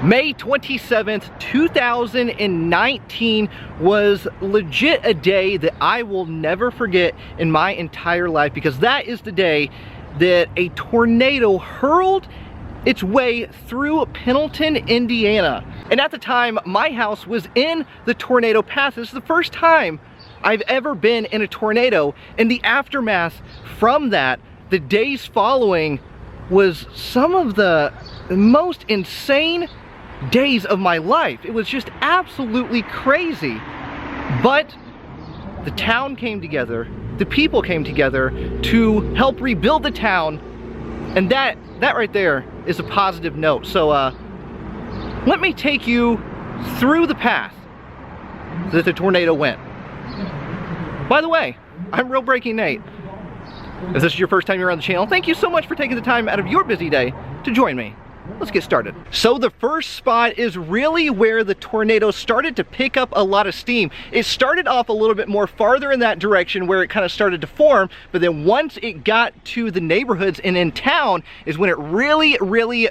May 27th, 2019 was legit a day that I will never forget in my entire life, because that is the day that a tornado hurled its way through Pendleton, Indiana. And at the time, my house was in the tornado path. This is the first time I've ever been in a tornado, and the aftermath from that, the days following, was some of the most insane days of my life. It was just absolutely crazy. But the town came together, the people came together to help rebuild the town, and that right there is a positive note. So let me take you through the path that the tornado went. By the way, I'm RealBreakingNate. If this is your first time you're on the channel, thank you so much for taking the time out of your busy day to join me. Let's get started. So the first spot is really where the tornado started to pick up a lot of steam. It started off a little bit more farther in that direction where it kind of started to form, but then once it got to the neighborhoods and in town is when it really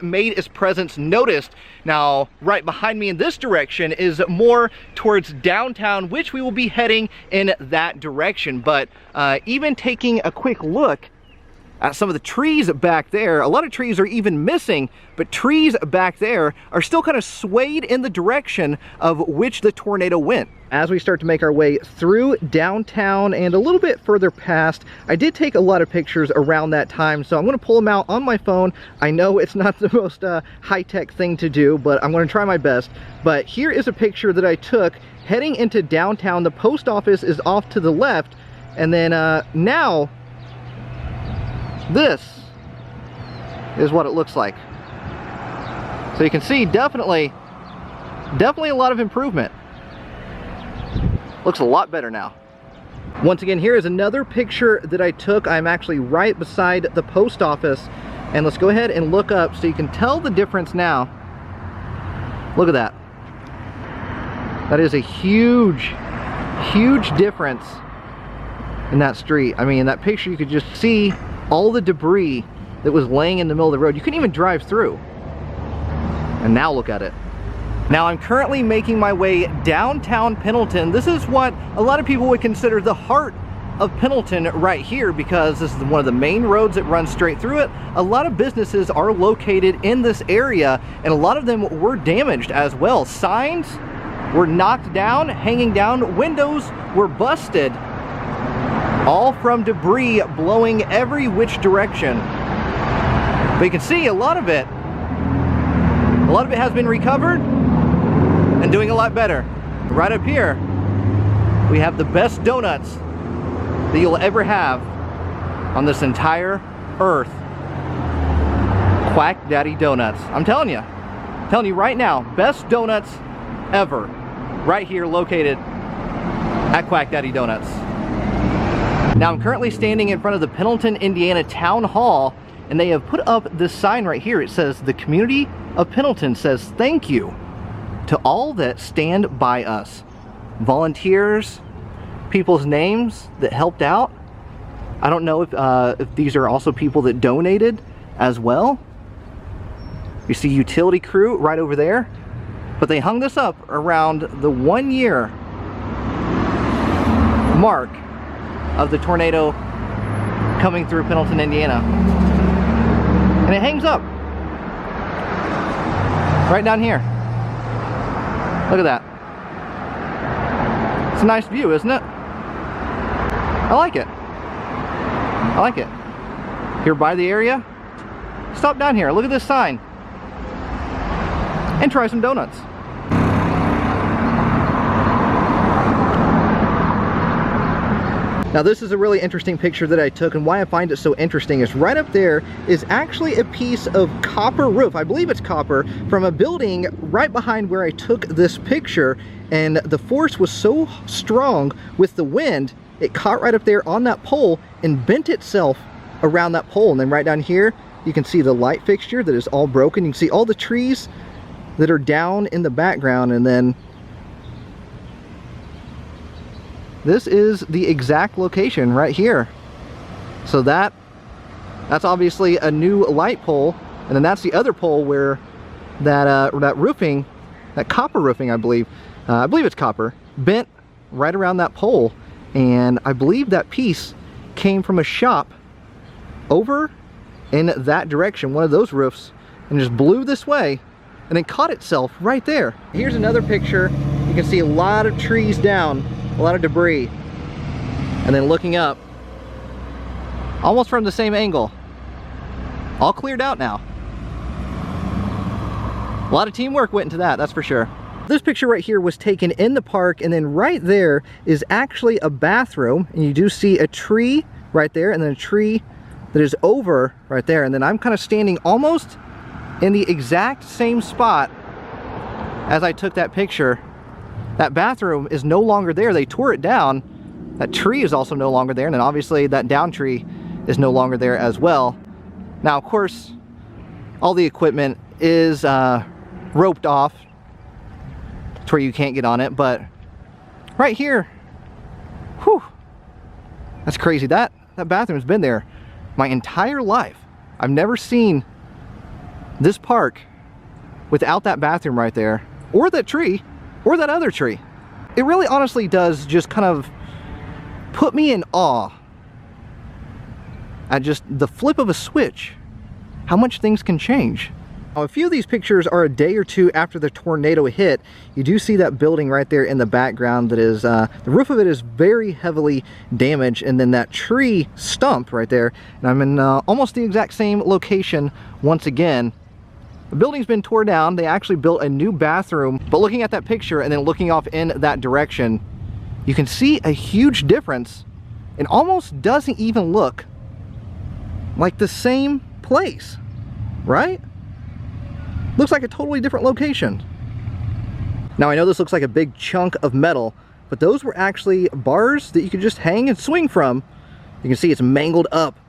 made its presence noticed. Now, right behind me in this direction is more towards downtown, which we will be heading in that direction. But even taking a quick look at some of the trees back there, a lot of trees are even missing, but trees back there are still kind of swayed in the direction of which the tornado went. As we start to make our way through downtown and a little bit further past, I did take a lot of pictures around that time, so I'm going to pull them out on my phone. I know it's not the most high-tech thing to do, but I'm going to try my best. But here is a picture that I took heading into downtown. The post office is off to the left, and then now this is what it looks like. So you can see definitely a lot of improvement. Looks a lot better now. Once again, here is another picture that I took. I'm actually right beside the post office, and let's go ahead and look up so you can tell the difference now. Look at that. That is a huge difference in that street. I mean, in that picture you could just see all the debris that was laying in the middle of the road. You couldn't even drive through. And now look at it. Now I'm currently making my way downtown Pendleton. This is what a lot of people would consider the heart of Pendleton right here, because this is one of the main roads that runs straight through it. A lot of businesses are located in this area, and a lot of them were damaged as well. Signs were knocked down, hanging down, windows were busted, all from debris blowing every which direction. But you can see a lot of it has been recovered and doing a lot better. Right up here, we have the best donuts that you'll ever have on this entire earth. Quack Daddy Donuts. I'm telling you right now, best donuts ever, right here located at Quack Daddy Donuts. Now I'm currently standing in front of the Pendleton, Indiana Town Hall, and they have put up this sign right here. It says, "The community of Pendleton says thank you to all that stand by us." Volunteers, people's names that helped out. I don't know if these are also people that donated as well. You see utility crew right over there, but they hung this up around the 1 year mark of the tornado coming through Pendleton, Indiana. And it hangs up right down here. Look at that. It's a nice view, isn't it? I like it. I like it. If you're by the area, stop down here. Look at this sign and try some donuts. Now this is a really interesting picture that I took, and why I find it so interesting is right up there is actually a piece of copper roof. I believe it's copper, from a building right behind where I took this picture, and the force was so strong with the wind, it caught right up there on that pole and bent itself around that pole. And then right down here, you can see the light fixture that is all broken. You can see all the trees that are down in the background, and then this is the exact location right here. So that's obviously a new light pole, and then that's the other pole where that roofing, that copper roofing, I believe it's copper, bent right around that pole, and I believe that piece came from a shop over in that direction, one of those roofs, and just blew this way and then caught itself right there. Here's another picture. You can see a lot of trees down, a lot of debris, and then looking up, almost from the same angle, all cleared out now. A lot of teamwork went into that, that's for sure. This picture right here was taken in the park, and then right there is actually a bathroom, and you do see a tree right there, and then a tree that is over right there, and then I'm kind of standing almost in the exact same spot as I took that picture. That bathroom is no longer there. They tore it down. That tree is also no longer there, and then obviously that down tree is no longer there as well. Now, of course, all the equipment is roped off to where you can't get on it, but right here, whew, that's crazy. That bathroom's been there my entire life. I've never seen this park without that bathroom right there, or that tree, or that other tree. It really honestly does just kind of put me in awe at just the flip of a switch, how much things can change. Now, a few of these pictures are a day or two after the tornado hit. You do see that building right there in the background that is, the roof of it is very heavily damaged, and then that tree stump right there. And I'm in almost the exact same location once again. The building's been torn down. They actually built a new bathroom, but looking at that picture and then looking off in that direction, you can see a huge difference. It almost doesn't even look like the same place, right? Looks like a totally different location. Now, I know this looks like a big chunk of metal, but those were actually bars that you could just hang and swing from. You can see it's mangled up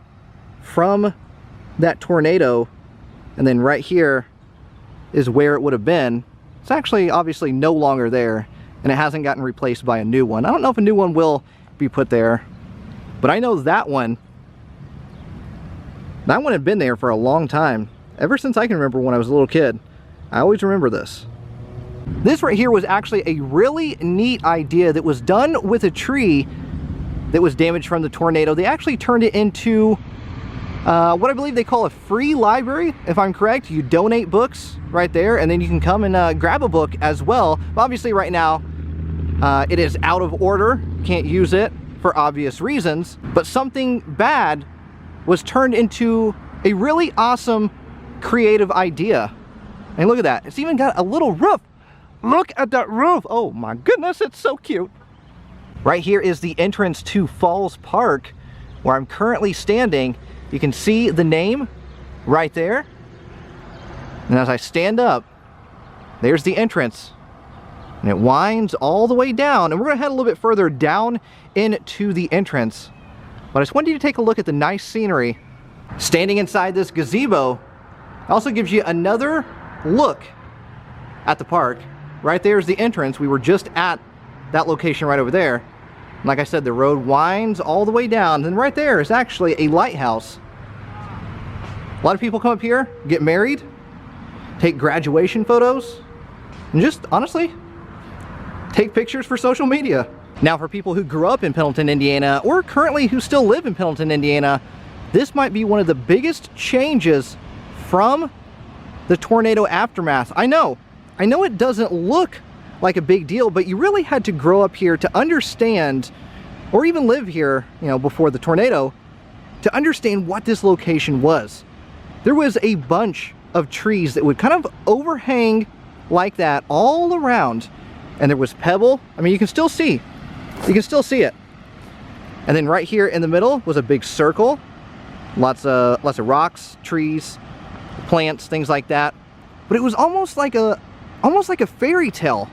from that tornado, and then right here is where it would have been. It's actually obviously no longer there, and it hasn't gotten replaced by a new one. I don't know if a new one will be put there, but I know that one had been there for a long time. Ever since I can remember when I was a little kid. I always remember this. This right here was actually a really neat idea that was done with a tree that was damaged from the tornado. They actually turned it into what I believe they call a free library, if I'm correct. You donate books right there, and then you can come and grab a book as well. But obviously right now, it is out of order. Can't use it for obvious reasons. But something bad was turned into a really awesome creative idea. And look at that, it's even got a little roof. Look at that roof. Oh my goodness, it's so cute. Right here is the entrance to Falls Park, where I'm currently standing. You can see the name right there, and as I stand up, there's the entrance, and it winds all the way down, and we're gonna head a little bit further down into the entrance. But I just wanted you to take a look at the nice scenery. Standing inside this gazebo also gives you another look at the park. Right there's the entrance. We were just at that location right over there. And like I said, the road winds all the way down. And right there is actually a lighthouse. A lot of people come up here, get married, take graduation photos, and just honestly take pictures for social media. Now, for people who grew up in Pendleton, Indiana, or currently who still live in Pendleton, Indiana, this might be one of the biggest changes from the tornado aftermath. I know it doesn't look like a big deal, but you really had to grow up here to understand, or even live here, you know, before the tornado, to understand what this location was. There was a bunch of trees that would kind of overhang like that all around, and there was pebble. I mean, you can still see it. And then right here in the middle was a big circle, lots of rocks, trees, plants, things like that. But it was almost like a fairy tale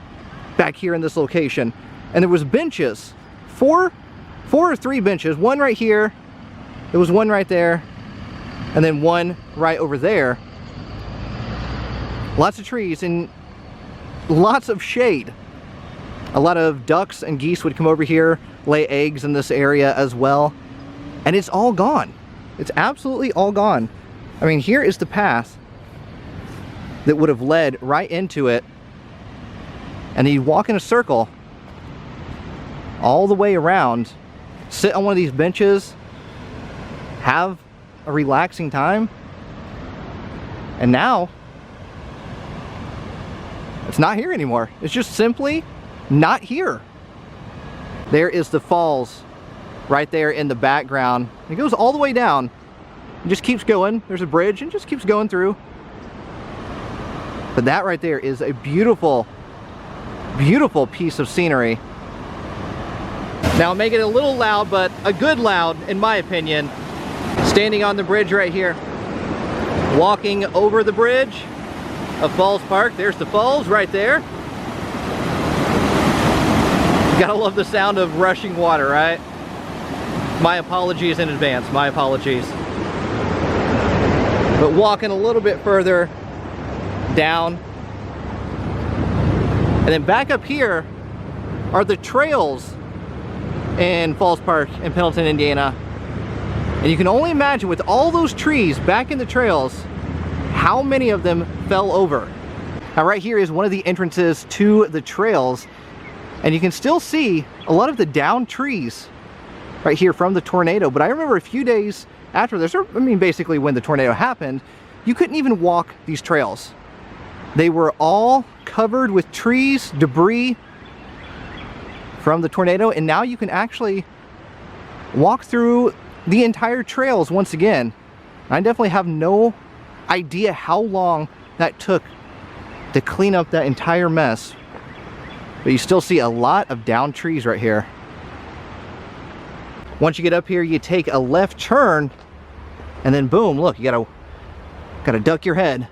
back here in this location. And there was benches, four or three benches, one right here, there was one right there, and then one right over there. Lots of trees and lots of shade. A lot of ducks and geese would come over here, lay eggs in this area as well. And it's all gone. It's absolutely all gone. I mean, here is the path that would have led right into it. And then you'd walk in a circle all the way around, sit on one of these benches, have a relaxing time. And now it's not here anymore. It's just simply not here. There is the falls right there in the background. It goes all the way down. It just keeps going. There's a bridge and just keeps going through. But that right there is a beautiful, beautiful piece of scenery. Now I'll make it a little loud, but a good loud in my opinion. Standing on the bridge right here, walking over the bridge of Falls Park. There's the falls right there. You gotta love the sound of rushing water, right? My apologies in advance, my apologies. But walking a little bit further down. And then back up here are the trails in Falls Park in Pendleton, Indiana. And you can only imagine with all those trees back in the trails, how many of them fell over. Now right here is one of the entrances to the trails, and you can still see a lot of the downed trees right here from the tornado. But I remember a few days after this, or I mean basically when the tornado happened, you couldn't even walk these trails. They were all covered with trees, debris from the tornado, and now you can actually walk through the entire trails once again. I definitely have no idea how long that took to clean up that entire mess, but you still see a lot of downed trees right here. Once you get up here, you take a left turn, and then boom, look, you gotta duck your head.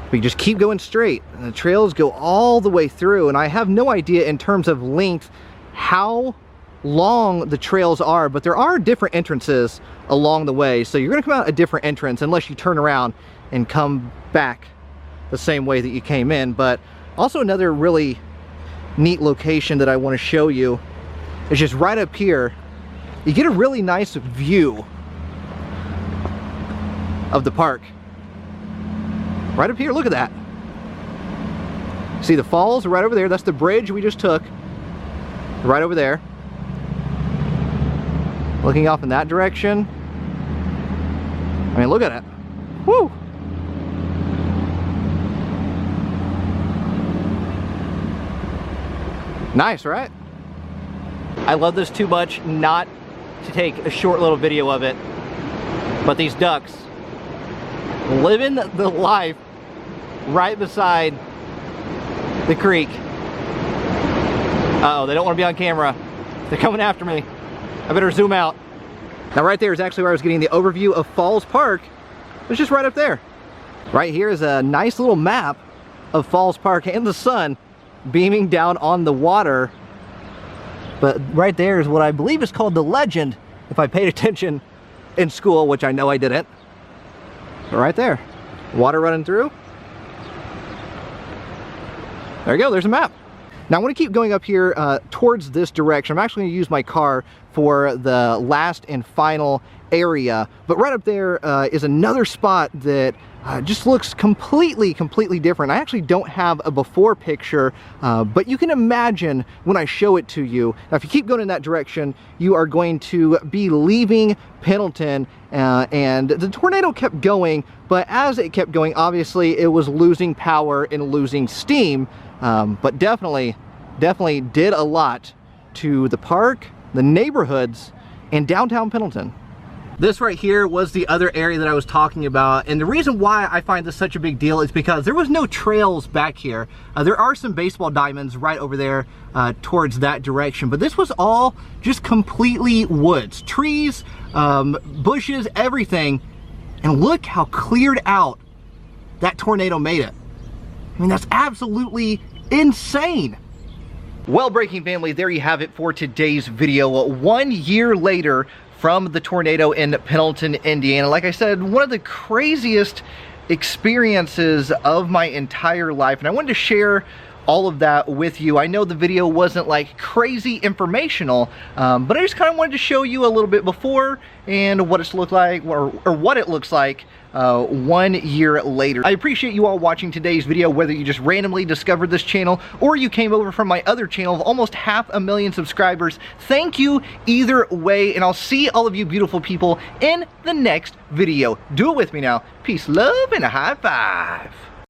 But you just keep going straight, and the trails go all the way through. And I have no idea in terms of length how long the trails are, but there are different entrances along the way. So you're gonna come out a different entrance unless you turn around and come back the same way that you came in. But also another really neat location that I want to show you is just right up here. You get a really nice view of the park. Right up here, look at that. See the falls right over there? That's the bridge we just took. Right over there. Looking off in that direction. I mean, look at it. Woo! Nice, right? I love this too much not to take a short little video of it. But these ducks living the life right beside the creek. Uh-oh, they don't want to be on camera. They're coming after me. I better zoom out. Now right there is actually where I was getting the overview of Falls Park. It's just right up there. Right here is a nice little map of Falls Park and the sun beaming down on the water. But right there is what I believe is called the legend, if I paid attention in school, which I know I didn't. But right there, water running through. There you go, there's a map. Now I want to keep going up here towards this direction. I'm actually going to use my car for the last and final area. But right up there is another spot that just looks completely different. I actually don't have a before picture, but you can imagine when I show it to you. Now if you keep going in that direction, you are going to be leaving Pendleton, and the tornado kept going, but as it kept going, obviously it was losing power and losing steam. But definitely did a lot to the park, the neighborhoods, and downtown Pendleton. This right here was the other area that I was talking about, and the reason why I find this such a big deal is because there was no trails back here. There are some baseball diamonds right over there towards that direction, but this was all just completely woods, trees, bushes, everything. And look how cleared out that tornado made it. I mean, that's absolutely insane. Well, Breaking family, there you have it for today's video. 1 year later from the tornado in Pendleton, Indiana. Like I said, one of the craziest experiences of my entire life, and I wanted to share all of that with you. I know the video wasn't like crazy informational, but I just kind of wanted to show you a little bit before and what it's looked like, or what it looks like 1 year later. I appreciate you all watching today's video, whether you just randomly discovered this channel or you came over from my other channel of almost 500,000 subscribers. Thank you either way, and I'll see all of you beautiful people in the next video. Do it with me now. Peace, love, and a high five.